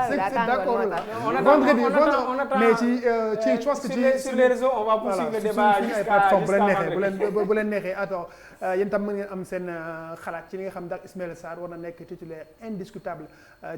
bi daa tàngoor moo tax. vendredi on attend mais je pense que sur les réseaux on va poursuivre le débat jusqu'à bu leen neexee attends yéen tam mën ngeen am seen xalaat ci li nga xam ndax Ismaïla Sarr war na nekk titulaire indiscutable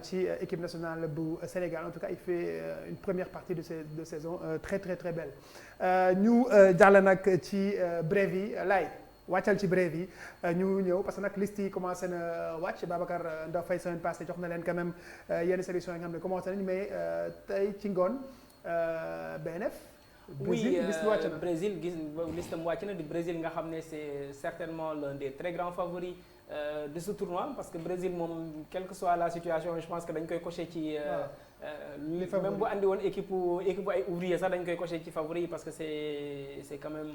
ci équipe nationale bu Sénégal en tout cas il fait une première partie de saison très très très belle ñu jàll nag ci brève yi lay wàccal ci brève yi ñu ñëw parce que nag liste yi commencé na wàcc Babacar Ndaw Faye semaine passée jox na leen quand même yenn sélection yi nga xam ne commencé nañu mais tey ci ngoon BNF. Brésil liste wàcc na Brésil gis liste am wàcc na di Brésil nga xam ne c'est certainement l'un des très grands favoris de ce tournoi parce que Brésil moom quelle que soit la situation je pense que dañ koy coché ci. même bu andi woon équipe bu ay ouvrier sax dañ koy coché ci favori yi parce que c'est quand même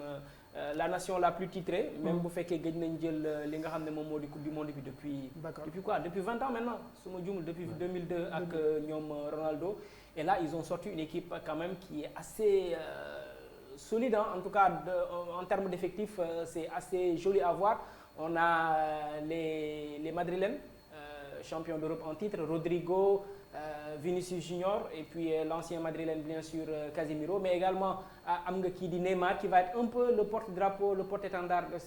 la nation la plus titrée. même bu fekkee gëj nañ jël li nga xam ne moom moo di coupe du monde bi depuis quoi depuis 20 ans maintenant su ma juumul depuis 2002 ak ñoom Ronaldo et là ils ont sorti une équipe quand même qui est assez solide en tout cas en termes d'effectifs c'est assez joli à voir. On a les Madrilènes champions d'Europe en titre Rodrigo Vinicius Junior et puis l'ancien madrilène bien sûr Casemiro mais également am nga kii di Neymar qui va être un peu le porte-drapeau le porte-étendard de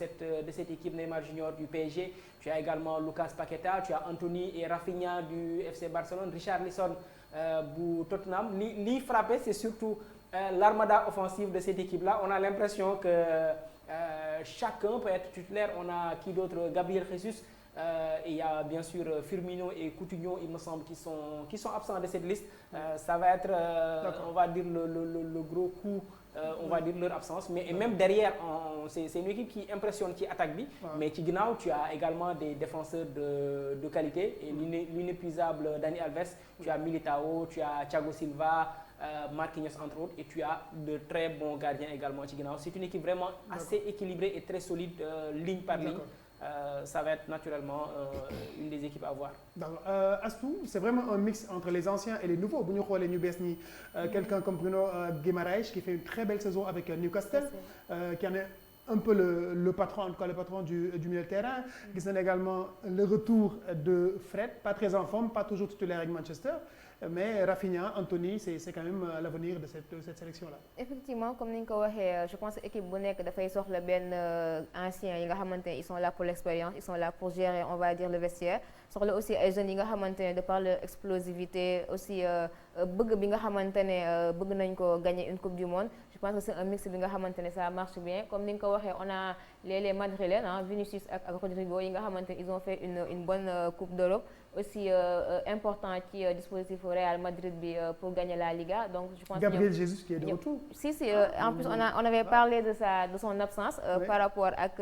cette équipe Neymar Junior du PSG. Tu as également Lucas Paqueta, tu as Anthony et Rafinha du FC Barcelone, Richarlison bu Tottenham. Li frappé c'est surtout l'armada offensive de cette équipe-là. On a l'impression que chacun peut être titulaire. On a qui d'autre? Gabriel Jesus. Et il y a bien sûr Firmino et Coutinho, il me semble, qui sont absents de cette liste. Ça va être, on va dire, le gros coup, on va dire leur absence. Mais et même derrière, c'est une équipe qui impressionne qui attaque bien. Mais ci ginnaaw, tu as également des défenseurs de qualité. Et l'inépuisable Dani Alves, tu as Militao, tu as Thiago Silva, Marquinhos entre autres, et tu as de très bons gardiens également ci ginnaaw. C'est une équipe vraiment assez équilibrée et très solide, ligne par ligne. Ça va être naturellement une des équipes à voir. D'accord. Astou, c'est vraiment un mix entre les anciens et les nouveaux. Bu ñu xoolee ñu bees ñi quelqu'un comme Bruno Guimaraes qui fait une très belle saison avec Newcastle, qui en est un peu le patron, en tout cas le patron du milieu de terrain. Gis nañ également le retour de Fred, pas très en forme, pas toujours titulaire avec Manchester. Mais Rafinha, Anthony, c'est quand même l'avenir de cette sélection-là. Effectivement, comme ni nga ko waxee, je pense que équipe bu nekk dafay soxla benn anciens yi nga xamante ne ils sont là pour l'expérience, ils sont là pour gérer, on va dire, le vestiaire. Soxla aussi ay jeunes yi nga xamante ne de par leur explosivité aussi bëgg bi nga xamante ne bëgg nañ ko gagner une coupe du monde. Je pense que c'est un mix bi nga xamante ne ça marche bien. Comme ni nga ko waxee, on a les Madrilènes, Vinicius ak Rodrigo yi nga xamante ne ils ont fait une bonne coupe d'Europe. Aussi important ci dispositif Real Madrid bi pour gagner la Liga. Donc je pense Gabriel Jesus qui est de retour. Si en plus on avait parlé de son absence par rapport ak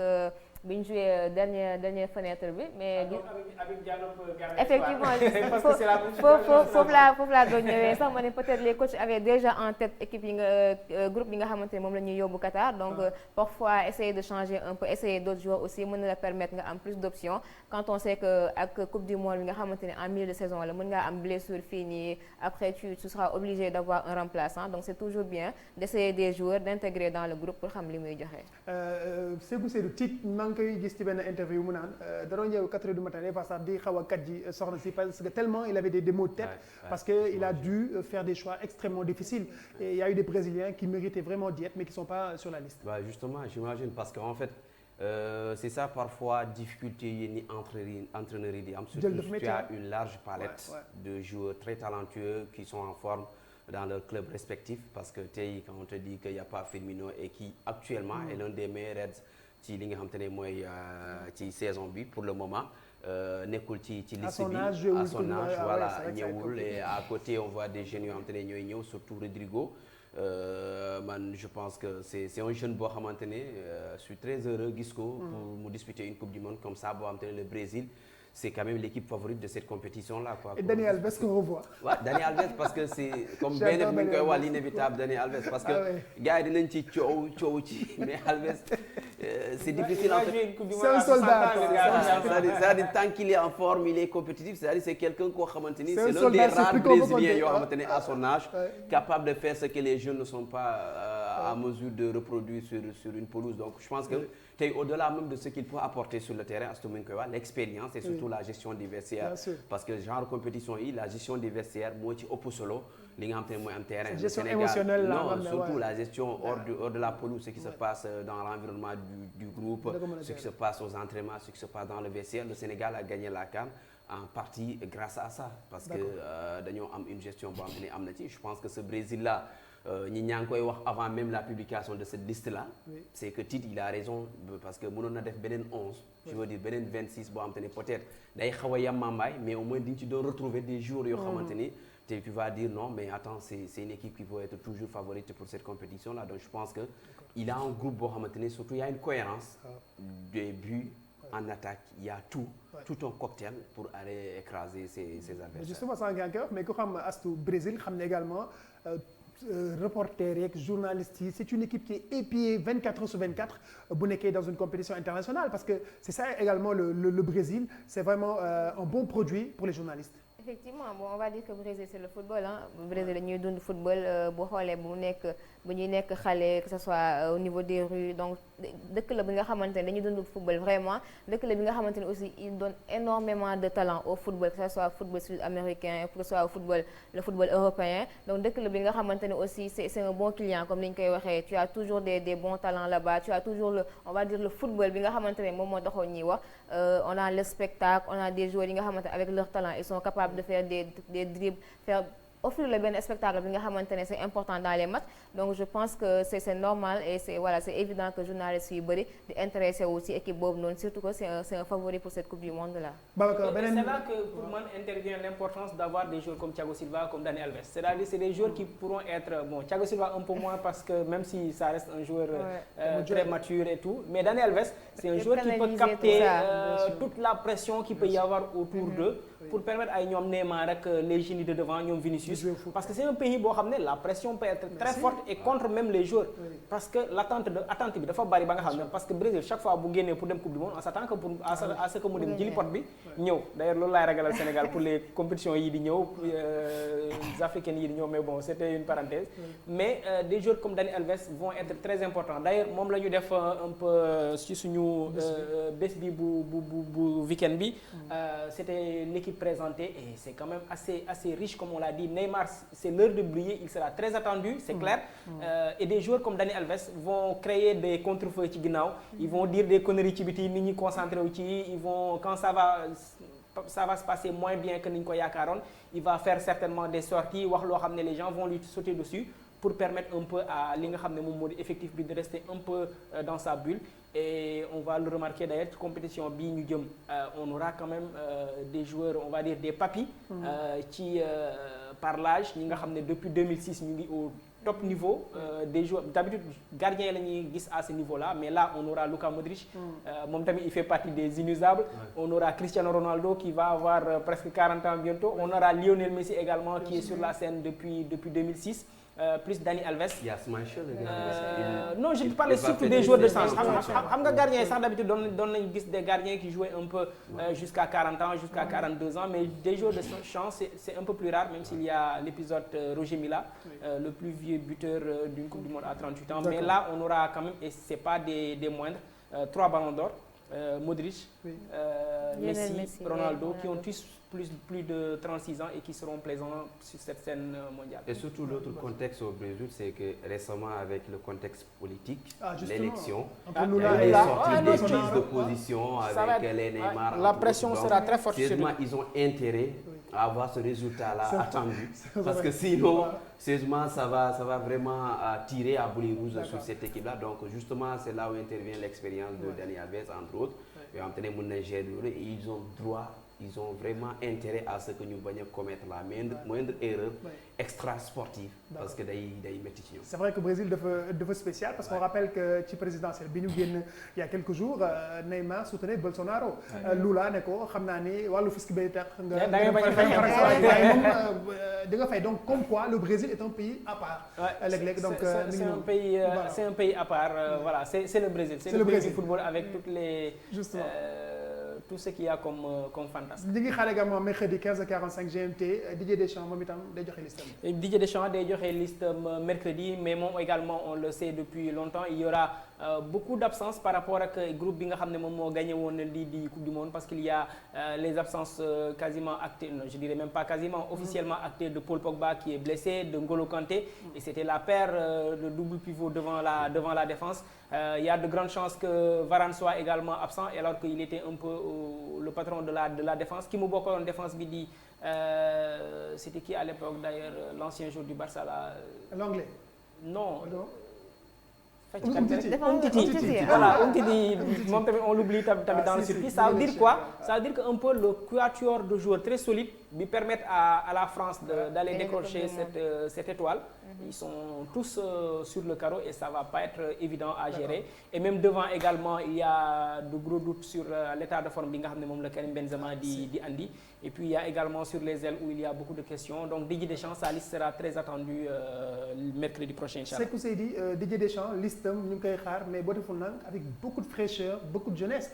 bi ñu joué dernière fenêtre bi mais effectivement foofu laa doon ñëwee sax ma ne peut-être les coachs avaient déjà en tête équipe yi nga groupe yi nga xamante ne moom la ñuy yóbbu Qatar donc parfois essayer de changer un peu essayer d'autres joueurs aussi mën na la permettre nga am plus d'options quand on sait que ak coupe du monde bi nga xamante ne en milieu de saison la mën ngaa am blessure fii nii après tu seras obligé d'avoir un remplaçant donc c'est toujours bien d'essayer des joueurs d'intégrer dans le groupe pour xam li muy joxe. Seydou tiit maa ngi koy gis ci benn interview mu naan da doon ñëw 4 heures du matin des fois sax di xaw a kat ji soxna si parce que tellement il avait des maux de tête parce que il a dû faire des choix extrêmement difficiles et il y a eu des Brésiliens qui méritaient vraiment d'y être mais qui sont pas sur la liste. Bah justement j'imagine parce que en fait c'est ça parfois difficulté yi ni entraîneurs yi di am surtout tu as une large palette de joueurs très talentueux qui sont en forme dans leur club respectif parce que tey quand on te dit qu'il y a pas Firmino et qui actuellement est l'un des meilleurs aides ci li nga xam te ne mooy ci saison bi pour le moment nekkul ci liste bi à son âge voilà ñëwul et à côté on voit des jeunes yoo xam te ne ñooy ñëw surtout Rodrigo man je pense que c'est un jeune boo xamante ne je suis très heureux gis ko pour mu disputer une coupe du monde comme ça boo xamante ne le Brésil c'est quand même l'équipe favorite de cette compétition-là quoi. Et Dani Alves qu'on revoit. Ouais, Dani Alves parce que c'est comme benn bi ñu koy wax l'inévitable Dani Alves parce que gars yi dinañ ci coow ci mais Alves c'est difficile en fait. C'est un soldat. C'est-à-dire tant qu'il est en forme, il est compétitif, c'est-à-dire c'est quelqu'un koo xamante ni c'est l'un des rares brésiliens yoo xamante ne à son âge capable de faire ce que les jeunes ne sont pas à mesure de reproduire sur une pelouse. Donc je pense que tey au-delà même de ce qu'il peut apporter sur le terrain Astou mi ngi koy wax l'expérience et surtout la gestion des vestiaires. Parce que genre compétition yi la gestion des vestiaires moo ci ëpp solo li nga xam te ne mooy am terrain. gestion émotionnelle non surtout la gestion hors de la pelouse, ce qui se passe dans l'environnement du groupe, ce qui se passe aux entraînements, ce qui se passe dans le vestiaire. Le Sénégal a gagné la CAN en partie grâce à ça parce que dañoo am une gestion boo xam ne am na ci. Je pense que ce Brésil là ñi ñaa ngi koy wax avant même la publication de cette liste là c'est que Tite il a raison parce que mënoon na def beneen 11 je veux dire beneen 26 boo xam te ne peut-être day xaw a yamambaay mais au moins di nga ci doon retrouver des joueurs yoo xamante ni te tu vas dire non mais attends c'est une équipe qui peut être toujours favorite pour cette compétition là. Donc je pense que il a un groupe boo xamante ni surtout il y a une cohérence des buts en attaque, il y a tout un cocktail pour aller écraser ses adversaires. Justement sànq yaa ngi koy wax mais ku xam Astou Brésil xam ne également reporters yeeg journalistes yi c'est une équipe qui est épiée 24 heures sur 24 bu nekkee dans une compétition internationale parce que c'est ça également le Brésil, c'est vraiment un bon produit pour les journalistes. Effectivement bon on va dire que Brésil c'est le football ah Brésil dañuy dund football boo xoolee bu ñuy nekk xale que ce soit au niveau des rues donc dëkk la bi nga xamante ne dañuy dund football vraiment dëkk la bi nga xamante ne aussi il donne énormément de talent au football que ce soit football sud-américain que ce soit le football européen donc dëkk la bi nga xamante ne aussi c'est un bon client comme ni ñu koy waxee tu as toujours des bons talents là-bas tu as toujours on va dire le football bi nga xamante ne moom moo taxoon ñuy wax on a le spectacle on a des joueurs yi nga xamante avec leur talent ils sont capables de faire des dribbles offrir le benn spectacle bi nga xamante ne c'est important dans les matchs donc je pense que c'est normal et c'est évident que journalistes yu bëri di intéressé wu ci équipe boobu noonu surtout que c'est un favori pour cette coupe du monde là. C'est là que pour moi intervient l'importance d'avoir des joueurs comme Thiago Silva comme Dani Alves. C'est-à-dire c'est des joueurs qui pourront être Thiago Silva un peu moins parce que même si ça reste un joueur très mature et tout mais Dani Alves c'est un joueur qui peut capter toute la pression qu'il peut y avoir autour d'eux pour permettre ay ñoom Neymar ak les génies de devant ñoom Vinicius parce que c'est un pays boo xam ne la pression peut être très forte et contre même les joueurs parce que attente bi dafa bari ba nga xam ne parce que Brésil chaque fois bu génnee pour dem coupe du monde on s'attend que à ce que mu dem jëli pot bi ñëw d'ailleurs loolu laay ragalal Sénégal pour les compétitions yi di ñëw africaines yi di ñëw mais bon c'était une parenthèse mais des joueurs comme Dani Alves vont être très importants d'ailleurs moom la ñu def un peu ci suñu bés bi bu week-end bi c'était l'équipe présentée et c'est quand même assez riche comme on l'a dit. Neymar c'est l'heure de briller, il sera très attendu, c'est clair. Et des joueurs comme Dani Alves vont créer des contre-feux ci ginnaaw, ils vont dire des conneries ci biti nit ñi concentré wu ci, ils vont quand ça va se passer moins bien que ni ñu ko yaakaaroon, il va faire certainement des sorties wax loo xam ne les gens vont lui sauter dessus pour permettre un peu à li nga xam ne moom moo di effectif bi de rester un peu dans sa bulle. Et on va le remarquer d'ailleurs compétition bii ñu jëm on aura quand même des joueurs on va dire des papis ci par l'âge ñi nga xam ne depuis 2006 ñu ngi au top niveau des joueurs d'habitude gardien la ñuy gis à ce niveau-là mais là on aura Luka Modric moom tamit il fait partie des inusables on aura Cristiano Ronaldo qui va avoir presque 40 ans bientôt on aura Lionel Messi également qui est sur la scène depuis 2006 plus Dani Alves. Non je te parlais surtout des joueurs de sens xam nga gardien yi sax d'habitude doon nañu gis des gardiens qui jouaient un peu jusqu'à 40 ans jusqu'à 42 ans mais des joueurs de chance c'est un peu plus rare même s'il y a l'épisode Roger Mila le plus vieux buteur d'une coupe du monde à 38 ans mais là on aura quand même et c'est pas des moindres 3 ballons d'or Modric Messi Ronaldo qui ont tous plus de 36 ans et qui seront présents sur cette scène mondiale. Et surtout l'autre contexte au Brésil, c'est que récemment avec le contexte politique, l'élection, il y a eu sorties des prises de position avec les Neymar. La pression sera très forte sur eux. Ils ont intérêt à avoir ce résultat-là attendu parce que sinon, sérieusement, ça va vraiment tirer à boulet rouge sur cette équipe-là. Donc justement, c'est là où intervient l'expérience de Dani Alves entre autres. Et ils ont vraiment intérêt à ce que ñu bañ a commettre la moindre erreur extra sportive parce que day métti ci ñoom. C'est vrai que Brésil dafa spécial parce qu'on rappelle que ci présidentielle bi ñu génn il y a quelques jours Neymar soutenait Bolsonaro. Lula ne ko xam naa ni wàllu fisc bay tax nga. da ngay bañ a fay di nga fay donc comme quoi le Brésil est un pays à part. léeg-léeg donc c'est un pays à part voilà c'est le Brésil. C'est le pays du football avec toutes tout ce qu'il y a comme fantasme. ñu ngi xaar également mercredi 15h45 GMT Didier Deschamps moom itam day joxe listam. Didier Deschamps day joxe listam mercredi mais moom également on le sait depuis longtemps il y aura beaucoup d'absences par rapport ak groupe bi nga xam ne moom moo gagné woon lii di Coupe du Monde parce qu'il y a les absences quasiment actées, non, je dirais même pas quasiment, officiellement actées de Paul Pogba qui est blessé, de N'Golo Kanté et c'était la paire de double pivot devant la défense. Il y a de grandes chances que Varane soit également absent alors qu'il était un peu le patron de la défense ki mu bokkoon défense bi di c'était qui à l'époque d'ailleurs l'ancien joueur du Barça là. L'anglais. Non. Umtiti voilà Umtiti moom tamit on l'oublie tamit dans le circuit. Ça veut dire quoi? Ça veut dire que un peu le quatuor de joueurs très solide bi permettre à la France d'aller décrocher cette étoile. Ils sont tous sur le carreau et ça va pas être évident à gérer. Et même devant également il y a de gros doutes sur l'état de forme bi nga xam ne moom la Karim Benzema di andi. Et puis il y a également sur les ailes où il y a beaucoup de questions. Donc Didier Deschamps, sa liste sera très attendue mercredi prochain inchallah. Sékou Seydi Didier Deschamps listam ñu ngi koy xaar mais boo deful nag avec beaucoup de fraîcheur, beaucoup de jeunesse.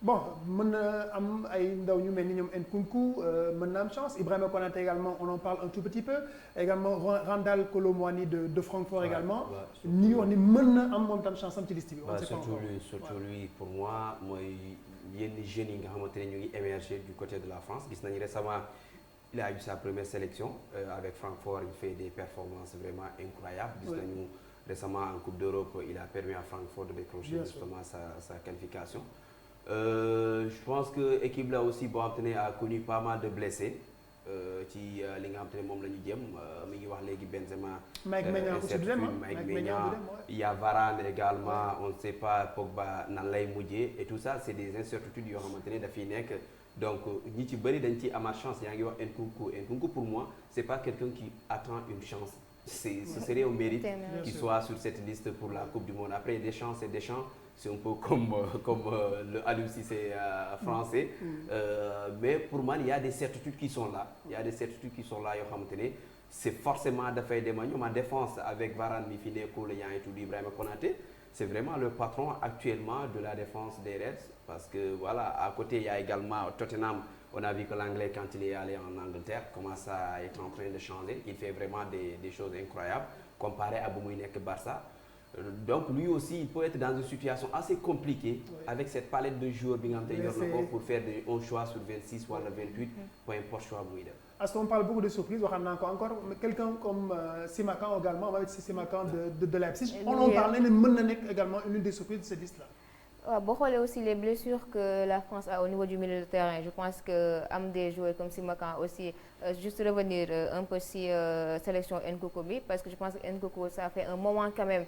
Bon mën na am ay ndaw ñu mel ni ñoom Nkunku mën na am chance Ibrahima Konaté également on en parle un tout petit peu également Randal Kolo Muani de Francfort également ñi ngi wax ni mën na am moom tam chance am ci liste bi. surtout lui pour moi mooy yenn jeunes yi nga xamante ne ñu ngi émerger du côté de la France gis nañu récemment il a eu sa première sélection avec Francfort il fait des performances vraiment incroyables. Gis nañu récemment en Coupe d'Europe il a permis à Francfort de décrocher justement sa qualification. Je pense que équipe là aussi boo xam te ne a connu pas mal de blessés ci li nga xam te ne moom la ñu jëm mi ngi wax léegi Benzema. Mike Maignan il y a Varane également on ne sait pas Pogba nan lay mujjee et tout ça c'est des incertitudes yoo xamante ne dafiy nekk donc ñi ci bëri dañ ci amaat chance yaa ngi wax Nkunku pour moi c'est pas quelqu'un qui attend une chance. Ce serait un mérite qu'il soit sur cette liste pour la Coupe du Monde. Après Deschamps, c'est un peu comme le Aliou Cissé français. Mais pour moi, il y a des certitudes qui sont là. Il y a des certitudes qui sont là yoo xamante ne c'est forcément dafay dem ñoom en défense avec Varane mi fi nekk le yaa ngi tudd Ibrahima Konaté. C'est vraiment le patron actuellement de la défense des Reds parce que voilà à côté il y a également Tottenham. On a vu que l'anglais quand il est allé en Angleterre commence à être en train de changer. Il fait vraiment des choses incroyables comparé à bu muy nekk Barça. Donc lui aussi il peut être dans une situation assez compliquée avec cette palette de joueurs bi nga xam te yor na ko pour faire un choix sur 26 wala 28 peu importe choix bu muy def. Parce qu'on parle beaucoup de surprises waxam naa ko encore quelqu'un comme Simakan également on va mettre Simakan de Leipzig. On en parle ne mën na nekk également une des surprises de cette liste là. waaw boo xoolee aussi les blessures que la France a au niveau du milieu de terrain je pense que am des joueurs comme Simakan aussi juste revenir un peu si sélection Nkunku bi parce que je pense que Nkunku ça fait un moment quand même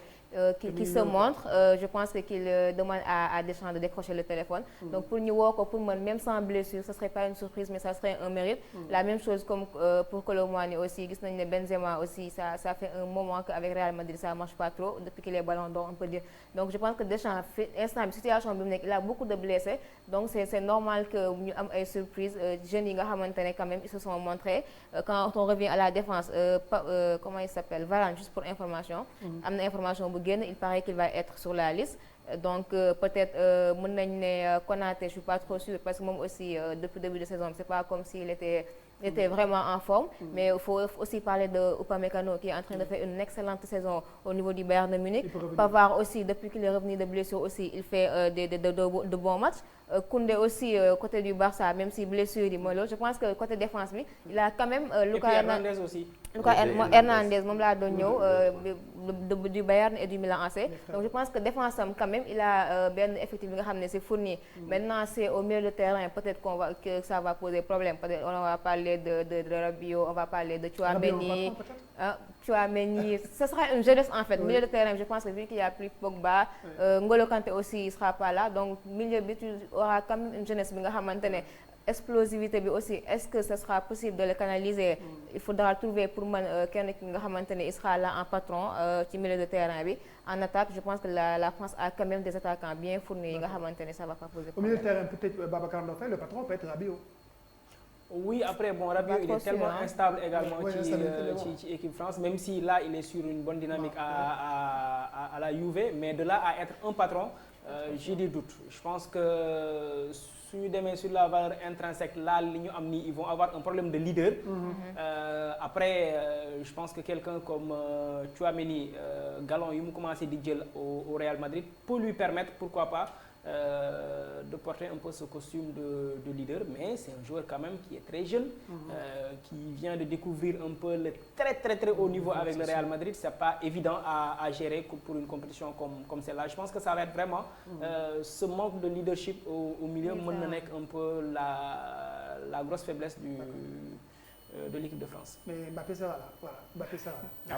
qu'il se montre je pense que qu'il demande à Deschamps de décrocher le téléphone donc pour ñu woo ko pour man même sans blessure ce serait pas une surprise mais ça serait un mérite la même chose comme pour Kolo Muani aussi gis nañu ne Benzema aussi ça fait un moment qu'avec Real Madrid ça marche pas trop depuis qu'il est Ballon d'Or on peut dire donc je pense que Deschamps instant bi situation bi mu nekk il a beaucoup de blessés donc c'est normal que ñu am ay surprises jeunes yi nga xamante ne quand même ils se sont montrés quand on revient à la défense comment il s'appelle Varane juste pour information am na information bu génn il paraît qu'il va être sur la liste donc peut-être mën nañu ne Konaté je suis pas trop sûre parce que moom aussi depuis début de saison c'est pas comme s'il était vraiment en forme mais il faut aussi parler de Upamecano qui est en train de faire une excellente saison au niveau du Bayern de Munich. Pavard aussi depuis qu'il est revenu de blessure aussi il fait de bons matchs. Koundé aussi côté du Barça même si blessure yi mooy loolu je pense que côté défense bi il a quand même Lucas Hernandez moom laa doon ñëw du Bayern et du Milan AC donc je pense que défense am quand même il a benn effectif bi nga xam ne c'est fourni maintenant c'est au milieu de terrain peut-être que ça va poser problème peut-être on va parler de Rabiot on va parler de Tchouaméni Tchouaméni ce sera une jeunesse en fait milieu de terrain je pense que vu qu'il y a plus Pogba N'Golo Kanté aussi il sera pas là donc milieu bi tu auras quand même une jeunesse bi nga xamante ne explosivité bi aussi est-ce que ce sera possible de le canaliser il faudra trouver pour man kenn ki nga xamante ne il sera là en patron ci milieu de terrain bi en attaque je pense que la France a quand même des attaquants bien fournis yi nga xamante ne ça va pas poser problème. Au milieu de terrain peut-être Babacar Ndofé le patron peut être Rabiot. Oui après bon Rabiot il est tellement instable également ci équipe France même si là il est sur une bonne dynamique à la Juve mais de là à être un patron j'ai des doutes je pense que suñu demee sur la valeur intrinsèque là li ñu am nii ils vont avoir un problème de leader. Après je pense que quelqu'un comme Tchouaméni galon yu mu commencé di jël au Real Madrid peut lui permettre pourquoi pas de porter un peu ce costume de leader, mais c'est un joueur quand même qui est très jeune, qui vient de découvrir un peu le très haut niveau avec le Real Madrid. C'est pas évident à gérer pour une compétition comme celle-là. Je pense que ça va être vraiment ce manque de leadership au milieu mën na nekk un peu la grosse faiblesse de l'équipe de France. Mais Mbappé sera là, voilà, Mbappé sera là.